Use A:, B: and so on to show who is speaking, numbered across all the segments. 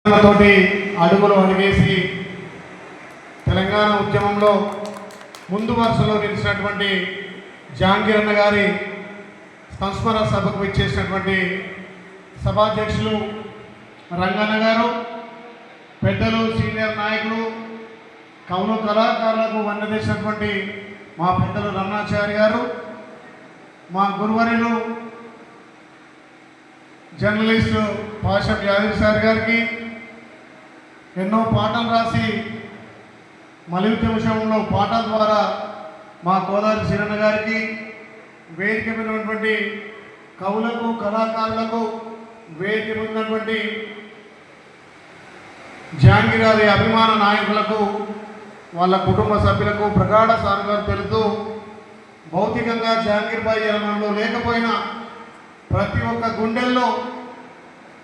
A: తోటి అడుగులు అడిగేసి తెలంగాణ ఉద్యమంలో ముందు వరుసలో నిలిచినటువంటి జహాంగీర్ అన్న గారి సంస్మరణ సభకు ఇచ్చేసినటువంటి సభాధ్యక్షులు రంగన్న గారు, పెద్దలు, సీనియర్ నాయకులు, కవులు, కళాకారులకు వన్నదేసినటువంటి మా పెద్దలు రమణాచారి గారు, మా గురువర్యులు జర్నలిస్టు పాషం యాదవ్ సార్ గారికి, ఎన్నో పాటలు రాసి మలివిద్య విషయంలో పాటల ద్వారా మా గోదావరి శిరణ గారికి, వేదిక మీద ఉన్నటువంటి కవులకు, కళాకారులకు, వేదిక మీద ఉన్నటువంటి జహాంగీర్ గారి అభిమాన నాయకులకు, వాళ్ళ కుటుంబ సభ్యులకు ప్రగాఢ సానుభూతి తెలుపుతూ, భౌతికంగా జహాంగీర్ భాయ్ మనలో లేకపోయినా ప్రతి ఒక్క గుండెల్లో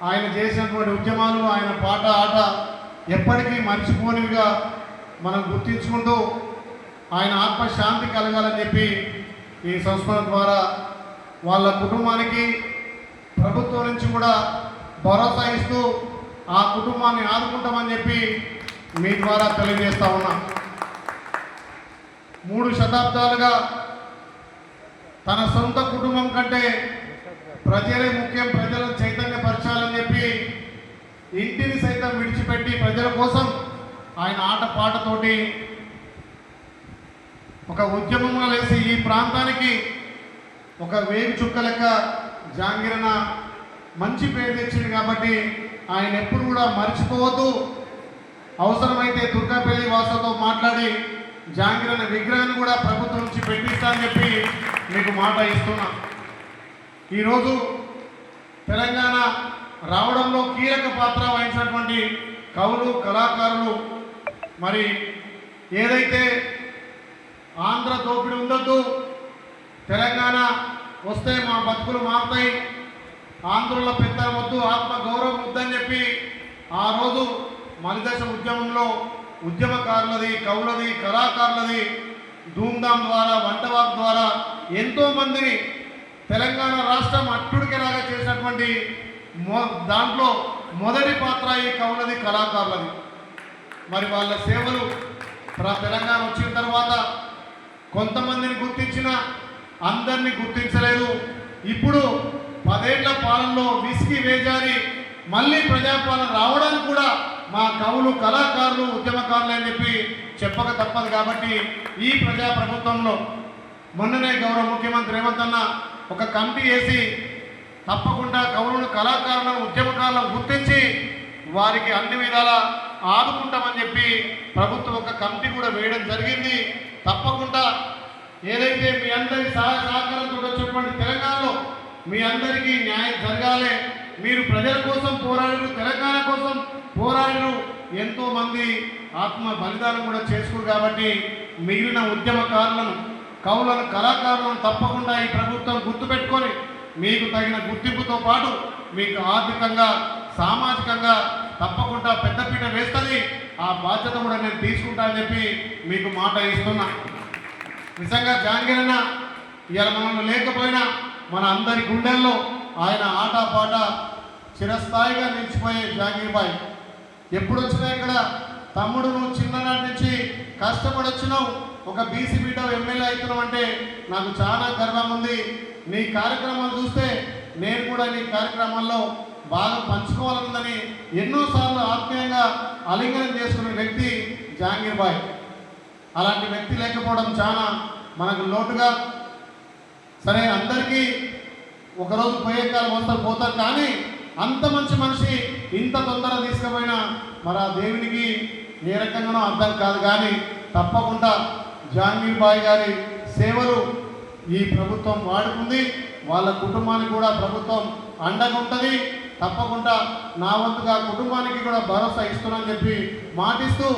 A: ఆయన చేసినటువంటి ఉద్యమాలు, ఆయన పాట ఆట ఎప్పటికీ మర్చిపోనివిగా మనం గుర్తించుకుంటూ ఆయన ఆత్మశాంతి కలగాలని చెప్పి ఈ సంస్మరణ ద్వారా వాళ్ళ కుటుంబానికి ప్రభుత్వం నుంచి కూడా భరోసా ఇస్తూ ఆ కుటుంబాన్ని ఆదుకుంటామని చెప్పి మీ ద్వారా తెలియజేస్తా ఉన్నా. 3 శతాబ్దాలుగా తన సొంత కుటుంబం కంటే ప్రజలే ముఖ్యం, ప్రజలను చైతన్యపరచాలని చెప్పి ఇంటిని సైతం విడిచిపెట్టి ప్రజల కోసం ఆయన ఆట పాటతోటి ఒక ఉద్యమంలో లేసి ఈ ప్రాంతానికి ఒక వేగు చుక్క లెక్క జహాంగీర్ అన్న మంచి పేరు తెచ్చింది. కాబట్టి ఆయన ఎప్పుడు కూడా మర్చిపోవద్దు. అవసరమైతే దుర్గాపల్లి వాసులతో మాట్లాడి జహాంగీర్ అన్న విగ్రహాన్ని కూడా ప్రభుత్వం నుంచి పెట్టిస్తా అని చెప్పి మీకు మాట ఇస్తున్నా. ఈరోజు తెలంగాణ రావడంలో కీలక పాత్ర వహించినటువంటి కవులు, కళాకారులు, మరి ఏదైతే ఆంధ్ర దోపిడీ ఉండొద్దు, తెలంగాణ వస్తే మా బతుకులు మారుతాయి, ఆంధ్రుల పెత్తనం వద్దు, ఆత్మ గౌరవం వద్దని చెప్పి ఆ రోజు మలిదశ ఉద్యమంలో ఉద్యమకారులది, కవులది, కళాకారులది ధూమ్ధామ్ ద్వారా, వంటవాక్ ద్వారా ఎంతోమందిని తెలంగాణ రాష్ట్రం అట్టుడికేలాగా చేసినటువంటి దాంట్లో మొదటి పాత్ర ఈ కవులది, కళాకారులది. మరి వాళ్ళ సేవలు తెలంగాణ వచ్చిన తర్వాత కొంతమందిని గుర్తించిన, అందరినీ గుర్తించలేదు. ఇప్పుడు 10 ఏళ్ల పాలనలో విసిగి వేజారి మళ్ళీ ప్రజాపాలన రావడానికి కూడా మా కవులు, కళాకారులు, ఉద్యమకారులు అని చెప్పి చెప్పక తప్పదు. కాబట్టి ఈ ప్రజాప్రభుత్వంలో మొన్ననే గౌరవ ముఖ్యమంత్రి రేవంత్ అన్న ఒక కమిటీ వేసి తప్పకుండా కవులను, కళాకారులను, ఉద్యమకారులను గుర్తించి వారికి అన్ని విధాలా ఆదుకుంటామని చెప్పి ప్రభుత్వం ఒక కమిటీ కూడా వేయడం జరిగింది. తప్పకుండా ఏదైతే మీ అందరి సహకారంతో వచ్చినటువంటి తెలంగాణలో మీ అందరికీ న్యాయం జరగాలి. మీరు ప్రజల కోసం పోరాడారు, తెలంగాణ కోసం పోరాడారు, ఎంతోమంది ఆత్మ బలిదానం కూడా చేసుకున్నారు. కాబట్టి మిగిలిన ఉద్యమకారులను, కవులను, కళాకారులను తప్పకుండా ఈ ప్రభుత్వం గుర్తుపెట్టుకొని మీకు తగిన గుర్తింపుతో పాటు మీకు ఆర్థికంగా, సామాజికంగా తప్పకుండా పెద్దపీట వేస్తుంది. ఆ బాధ్యత కూడా నేను తీసుకుంటానని చెప్పి మీకు మాట ఇస్తున్నా. నిజంగా జహాంగీర్ అన్న ఇవాళ మనం లేకపోయినా మన అందరి గుండెల్లో ఆయన ఆట పాట చిరస్థాయిగా నిలిచిపోయే జహాంగీర్ భాయ్. ఎప్పుడు వచ్చినా ఇక్కడ తమ్ముడు, నువ్వు చిన్ననాటి నుంచి కష్టపడి వచ్చినావు, ఒక బీసీ బీట ఎమ్మెల్యే అవుతున్నావు అంటే నాకు చాలా గర్వం ఉంది. నీ కార్యక్రమాలు చూస్తే నేను కూడా నీ కార్యక్రమాల్లో బాగా పంచుకోవాలన్నదని ఎన్నోసార్లు ఆత్మీయంగా ఆలింగనం చేసుకునే వ్యక్తి జహాంగీర్ భాయ్. అలాంటి వ్యక్తి లేకపోవడం చాలా మనకు లోటుగా. సరే, అందరికీ ఒకరోజు పోయే కాలం వస్తారు, పోతారు, కానీ అంత మంచి మనిషి ఇంత తొందర తీసుకుపోయినా మరి ఆ దేవునికి ఏ రకంగానో అర్థం కాదు. కానీ తప్పకుండా జహాంగీర్ భాయ్ గారి సేవలు ఈ ప్రభుత్వం వాడుకుంది. వాళ్ళ కుటుంబానికి కూడా ప్రభుత్వం అండగా ఉంటుంది. తప్పకుండా నా వంతుగా కుటుంబానికి కూడా భరోసా ఇస్తున్నానని చెప్పి మాటిస్తూ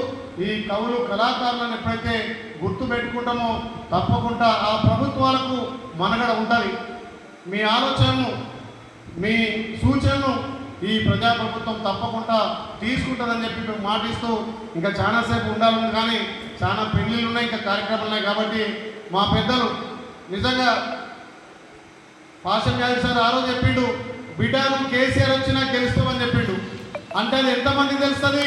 A: ఈ కవులు, కళాకారులను ఎప్పుడైతే గుర్తు పెట్టుకుంటామో తప్పకుండా ఆ ప్రభుత్వాలకు మనగడ ఉంటుంది. మీ ఆలోచనను, మీ సూచనను ఈ ప్రజాప్రభుత్వం తప్పకుండా తీసుకుంటుందని చెప్పి మేము మాటిస్తూ ఇంకా చాలాసేపు ఉండాలని, కానీ చాలా పెళ్ళిళ్ళు ఉన్నాయి, ఇంకా కార్యక్రమాలు ఉన్నాయి. కాబట్టి మా పెద్దలు నిజంగా పాషం యాదవ్ సార్ ఆ రోజు చెప్పిండు, బిడ్డను కేసీఆర్ వచ్చినా గెలుస్తామని చెప్పిండు. అంటే అది ఎంతమంది తెలుస్తుంది?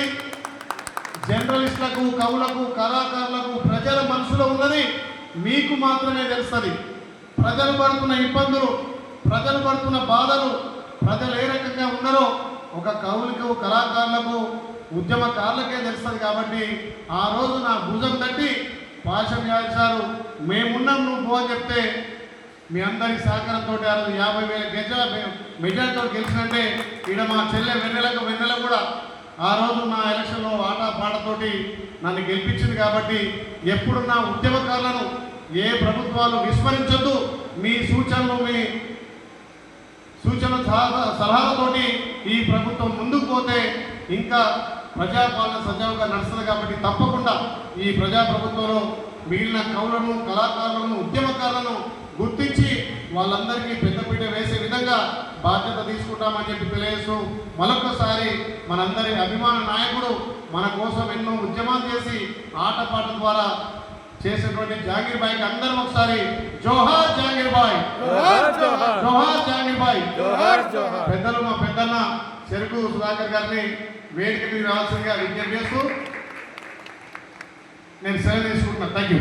A: జర్నలిస్టులకు, కవులకు, కళాకారులకు, ప్రజల మనసులో ఉన్నది మీకు మాత్రమే తెలుస్తుంది. ప్రజలు పడుతున్న ఇబ్బందులు, ప్రజలు పడుతున్న బాధలు, ప్రజలు ఏ రకంగా ఉన్నారో ఒక కవులకు, కళాకారులకు, ఉద్యమకారులకే తెలుస్తుంది. కాబట్టి ఆ రోజు నా భుజం తట్టి పాషం యాదవ్ సారు మేమున్నాం నువ్వు పో అని చెప్తే మీ అందరి సహకారంతో ఆ రోజు 50,000 గజాల మెజార్టీతో గెలిచినంటే ఇక్కడ మా చెల్లె వెన్నెల కూడా ఆ రోజు నా ఎలక్షన్లో పాటతోటి నన్ను గెలిపించింది. కాబట్టి ఎప్పుడు నా ఉద్యమకారులను ఏ ప్రభుత్వాలు విస్మరించొద్దు. మీ సూచన సలహాలతోటి ఈ ప్రభుత్వం ముందుకు పోతే ఇంకా ప్రజాపాలన సజావుగా నడుస్తుంది. కాబట్టి తప్పకుండా ఈ ప్రజాప్రభుత్వంలో మిగిలిన కవులను, కళాకారులను, ఉద్యమకారులను గుర్తించి వాళ్ళందరికీ పెద్దపీట వేసే విధంగా బాధ్యత తీసుకుంటామని చెప్పి తెలియజేస్తూ మరొకసారి మనందరి అభిమాన నాయకుడు మన కోసం ఎన్నో ఉద్యమాలు చేసి ఆటపాట ద్వారా చేసినటువంటి జాగీర్ బాయ్కి అందరం ఒకసారి జోహార్ జాగీర్ బాయ్, జోహార్ జాగీర్ బాయ్. పెద్దలు మా పెద్దన్న చెరుకు సుధాకర్ గారిని వేదిక మీద రావాల్సిందిగా విజ్ఞప్తి చేస్తూ నేను సెలవు తీసుకుంటున్నాను. Thank you.